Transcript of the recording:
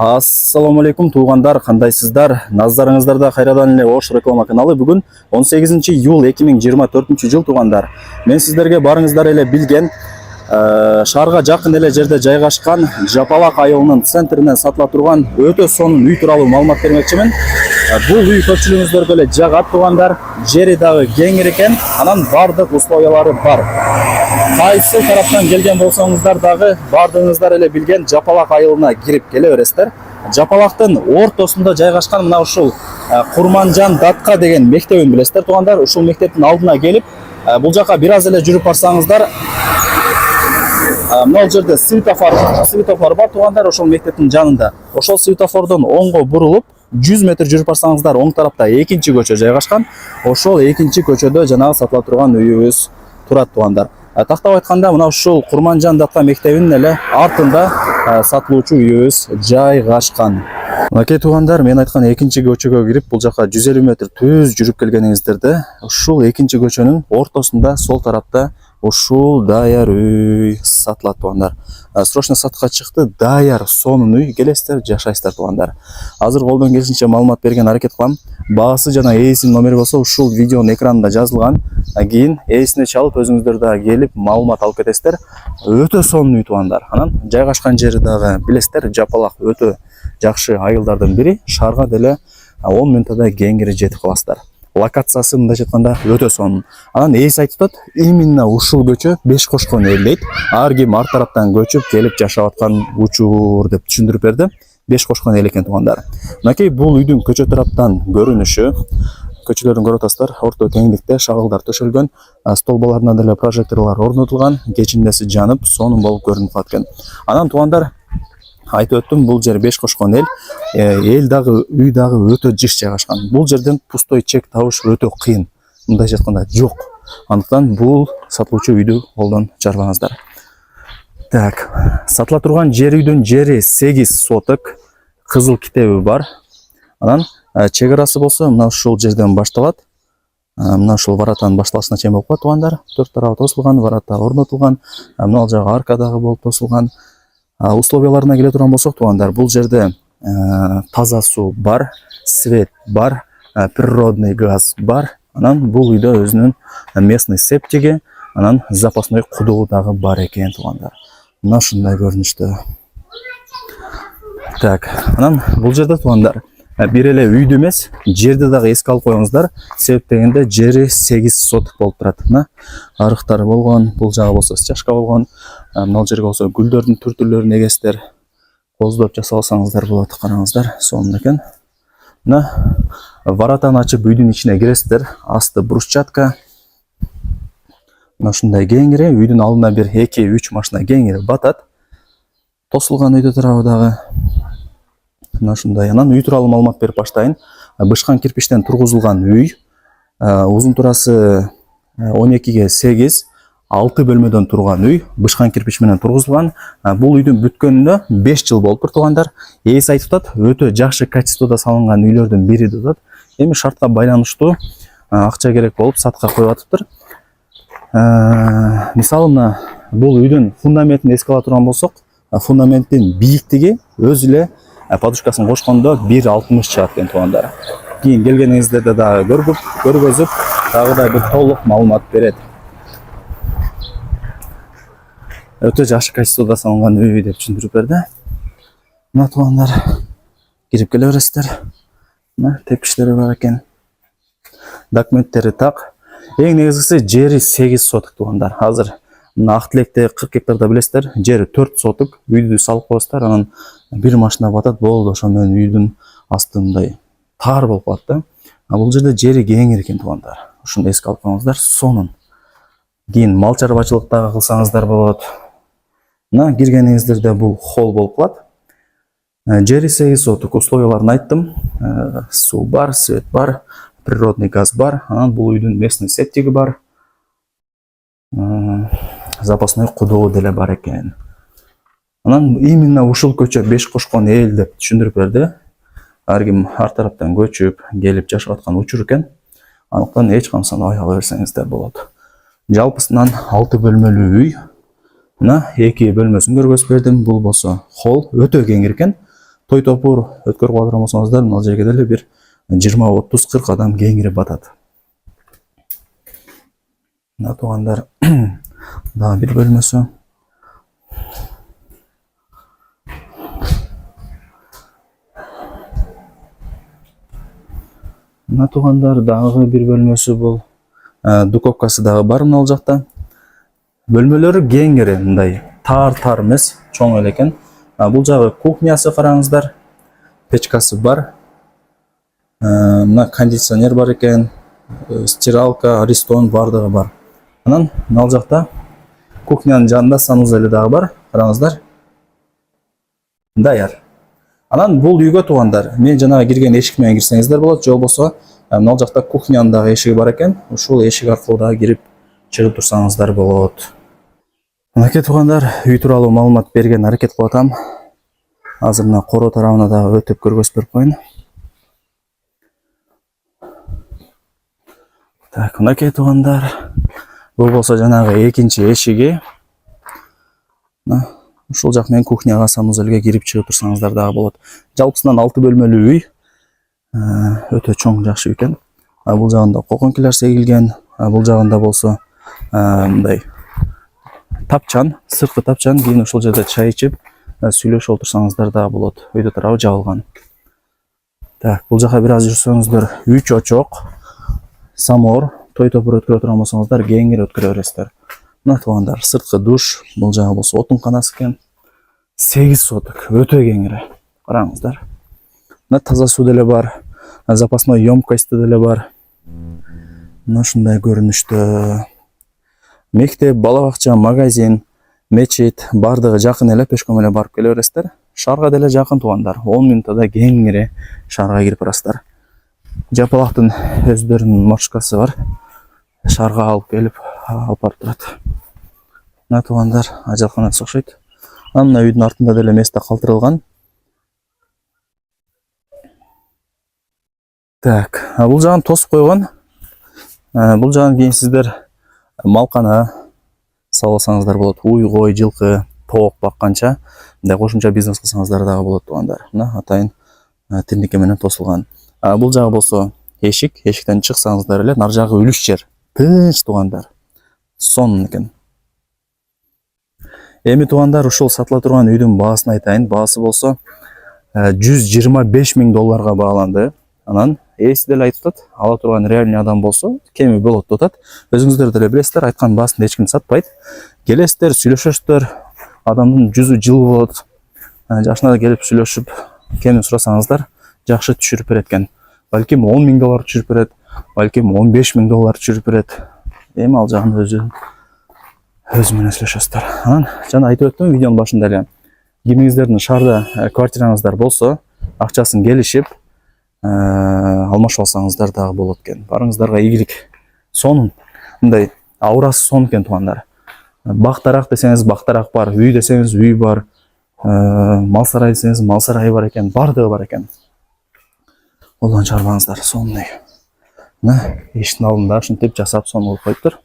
Ассаламу алейкум туугандар, кандайсыздар? Назарыңыздарда кайрадан эле Ош реклама каналы. Бүгүн 18 июл 2024 жыл туугандар. Мен сиздерге барыңыздар эле билген шаарга жакын эле жерде жайгашкан Жапалак айылынын центринен сатыла турган өтө сонун үй тууралуу маалымат бермекчимин. Бул үй көпчүлүгүңүздөргө эле жагат туугандар. Жери дагы кеңир экен, анан бардык условиялары бар. Кайсы тараптан келген болсоңуздар дагы бардыгыңыздар эле билген Жапалак айылына кирип келе бересиздер. Жапалактын ортосунда жайгашкан мына ушул Курманжан Датка деген мектебин билесиздер туугандар. Ушул мектептин алдына келип, бул жака бир аз эле жүрүп барсаңыздар, мына жерде светофор бар туугандар, ошол мектептин жанында. Ошол светофордон оңго бурулуп 100 метр жүрүп барсаңыздар, оң тарапта экинчи көчө жайгашкан. Ошол экинчи көчөдө жанагы сатыла турган үйүбүз турат туугандар. Тактап айтканда, мына ушул Курманжан Датка мектебинин эле артында сатылуучу үйүбүз жайгашкан. Мынакей туугандар, мен айткан экинчи көчөгө кирип, бул жака 150 метр түз жүрүп келгениңиздерде, ушул экинчи көчөнүн ортосунда сол тарапта ушул даяр үй сатылат туугандар. Срочно сатка чыкты, даяр сонун үй, келесиздер, жашайсыздар туугандар. Азыр колдон келишинче маалымат берген аракет кылам. Баасы жана ээсинин номери болсо ушул видеонун экранында жазылган. Кийин ээсине чалып өзүңүздөр дагы келип маалымат алып кетесиздер. Өтө сонун үй туугандар. Анан жайгашкан жери дагы билесиздер, Жапалак өтө жакшы айылдардын бири. Шаарга деле 10 мүнөттө кеңири жетип каласыздар. Локациясы мындайча айтканда өтө сонун. Анан ээси айтып атат, именно ушул көчө Беш Кошкон эл дейт. Ар ким ар тараптан көчүп келип жашап аткан учур деп түшүндүрүп берди. Беш Кошкон эл экен туугандар. Мынакей бул үйдүн көчө тараптан көрүнүшү. Көчөлөрдүн көрүп атасыздар, орто кеңдикте шагылдар төшөлгөн, столбаларына деле прожекторлор орнотулган, кечиндеси жанып, сонун болуп көрүнүп калат экен. Анан туугандар, айтып өттүм, бул жер Беш Кошкон эл дагы үй дагы өтө жыш жайгашкан. Бул жерден пустой чек табыш өтө кыйын. Мындайча айтканда жок. Андыктан бул сатылуучу үйдү колдон чарбаңыздар. Так, сатыла турган жер үйдүн жери 8 соток, кызыл китеби бар. Анан чек арасы болсо мына ушул жерден башталат. Мына ушул варатанын башталышына чейин болуп калат туугандар. Төрт тарабы тосулган, варата орнотулган, мына жагы арка дагы болуп тосулган. Условияларына келе турган болсок туугандар, бул жерде таза суу бар, свет бар, природный газ бар. Анан бул үйдө өзүнүн местный септиги, анан запасной кудугу дагы бар экен туугандар. Мына ушундай көрүнүштө. Так, анан бул жерде туугандар, бир эле үйдү эмес, жерди дагы эске алып коюңуздар. Себеп дегенде жери 8 соток болуп турат. Мына арыктар болгон, бул жагы болсо стяжка болгон. Мына жерге болсо гүлдөрдүн түр-түрлөрүн эгесиздер. Коздоп жасап алсаңыздар болот, караңыздар, сонун экен. Мына варатаны ачып үйдүн ичине киресиздер. Асты брусчатка. Мына ушундай кеңири, үйдүн алдына бир 2-3 машина кеңири батат. Тосулган үйдө турабы дагы. Мына ушундай. Анан үй тууралуу маалымат берип баштайын. Бышкан кирпичтен тургузулган үй. Узун турасы 12ге 8, 6 бөлмөдөн турган үй. Бышкан кирпич менен тургузулган. Бул үйдүн бүткөнүнө 5 жыл болуптур туугандар. Ээси айтып атат, өтө жакшы качестводо салынган үйлөрдүн бири деп атат. Эми шартка байланыштуу акча керек болуп сатка коюп атыптыр. Мисалы мына бул үйдүн фундаментин эске ала турган болсок, фундаменттин бийиктиги өзү эле подушкасын кошкондо 1,60 чыгат экен туугандар. Кийин келгениңиздерде дагы көргөзүп, дагы да бир толук маалымат берет. Өтө жакшы качестводо салынган үй деп түшүндүрүп берди. Мына туугандар, кирип келе бересиздер. Мына тепкичтери бар экен. Документтери так. Эң негизгиси жери 8 соток туугандар. Азыр мына Ак Тилекте 40 гектарда билесиздер, жери 4 соток. Үйдү салып коесуздар, анан бир машина батат, болду, ошо менен үйдүн асты мындай тар болуп калат да. Бул жерде жери кеңир экен туугандар. Ушуну эске алып коюңуздар, сонун. Кийин мал чарбачылык дагы кылсаңыздар болот. Мына киргениңиздерде бул холл болуп калат. Жери 8 соток, условияларын айттым. Суу бар, свет бар, природный газ бар. Анан бул үйдүн местный септиги бар. Запасной кудугу деле бар экен. Анан именно ушул көчө Беш Кошкон эл деп түшүндүрүп берди. Ар ким ар тараптан көчүп, келип жашап аткан учур экен. Андыктан эч камсаны ала берсеңиздер болот. Жалпысынан 6 бөлмөлүү үй. Мына 2 бөлмөсүн көргөзүп бердим. Бул болсо холл өтө кеңир экен. той топур өткөрүп кала турган болсоңуздар, мына жерге деле бир 20-30-40 адам кеңири батат. Мына туугандар дагы бир бөлмөсү. Мына туугандар дагы бир бөлмөсү, бул дуковкасы дагы бар мына жакта. Бөлмөлөрү кеңири, мындай тар эмес, чоң эле экен. Бул жагы кухнясы, караңыздар. Печкасы бар. Мына кондиционер бар экен, стиралка, аристон бардыгы бар. Анан мына жакта кухнянын жанында санузели дагы бар, караңыздар. Даяр. Анан бул үйгө туугандар, мен жанагы кирген эшик менен кирсеңиздер болот, же болбосо мына жакта кухнянын дагы эшиги бар экен. Ушул эшик аркылуу дагы кирип чыгып турсаңыздар болот. Мынакей туугандар, үй тууралуу маалымат берген аракет кылып атам. Азыр мына короо тарабына дагы өтүп көргөзүп берип коеюн. Так, мынакей туугандар, бул болсо жанагы экинчи эшиги. Ушул жак менен кухняга, санузелге кирип чыгып турсаңыздар дагы болот. Жалпысынан 6 бөлмөлүү үй. Өтө чоң, жакшы үй экен. Бул жагында койкоңкилер сегилген, бул жагында болсо мындай тапчан, сырткы тапчан, кийин ушул жерде чай ичип, сүйлөшүп отурсаңыздар дагы болот. Үйдө тарабы жабылган. Так, бул жака бир аз жүрсөңүздөр, 3 очок, самор, той топур өткөрө турган болсоңуздар, кеңири өткөрө бересиздер. Мына туугандар, сырткы душ, бул жагы болсо отунканасы экен. 8 соток, өтө кеңири. Караңыздар. Мына таза суу деле бар, запасной емкости деле бар. Мына ушундай көрүнүштө. Мектеп, бала бакча, магазин, мечит бардыгы жакын эле, пешком эле барып келе бересиздер. Шаарга деле жакын туугандар. 10 минутта кеңири шаарга кирип барасыздар. Жапалактын өздөрүнүн маршруткасы бар. Шаарга алып келип, алып барып турат. Мына туугандар, ажалканасы окшойт. Мына үйдүн артында деле место калтырылган. Так, бул жагын тосуп койгон. Бул жагын кийин сиздер малкана салсаңыздар болот. Уй, кой, жылкы, тоок бакканча, мындай кошумча бизнес кылсаңыздар дагы болот туугандар. Мына атайын тирнике менен тосулган. Бул жагы болсо эшик, эшиктен чыксаңыздар эле нар жагы үлүш жер. Тынч туугандар. Сонун экен. Эми туугандар, ушул сатыла турган үйдүн баасын айтайын. Баасы болсо $125,000 бааланды. Анан эси деле айтып атат, ала турган реальный адам болсо кеми болот деп атат. Өзүңүздөр деле билесиздер, айткан баасын эч ким сатпайт. Келесиздер, сүйлөшөсүздөр, адамдын жүзү жылуу болот. Жашына келип сүйлөшүп, кемин сурасаңыздар, жакшы түшүрүп берет экен. Балким $10,000 түшүрүп берет, балким $15,000 түшүрүп берет. Эми ал жагын өзү менен сүйлөшөсүздөр. Анан жана айтып өттүм видеонун башында эле. Кимиңиздердин шаарда квартираңыздар болсо, акчасын келишип алмашып алсаңыздар дагы болот экен. Барыңыздарга ийгилик. Сонун, мындай аурасы сонун экен туугандар. Бактарак десеңиз бактарак бар, үй десеңиз үй бар, мал сарай десеңиз мал сарайы бар экен, бардыгы бар экен. Колдон чыгарбаңыздар, сонун үй. Мына эшиктин алдында ушинтип жасап сонун кылып коюптур.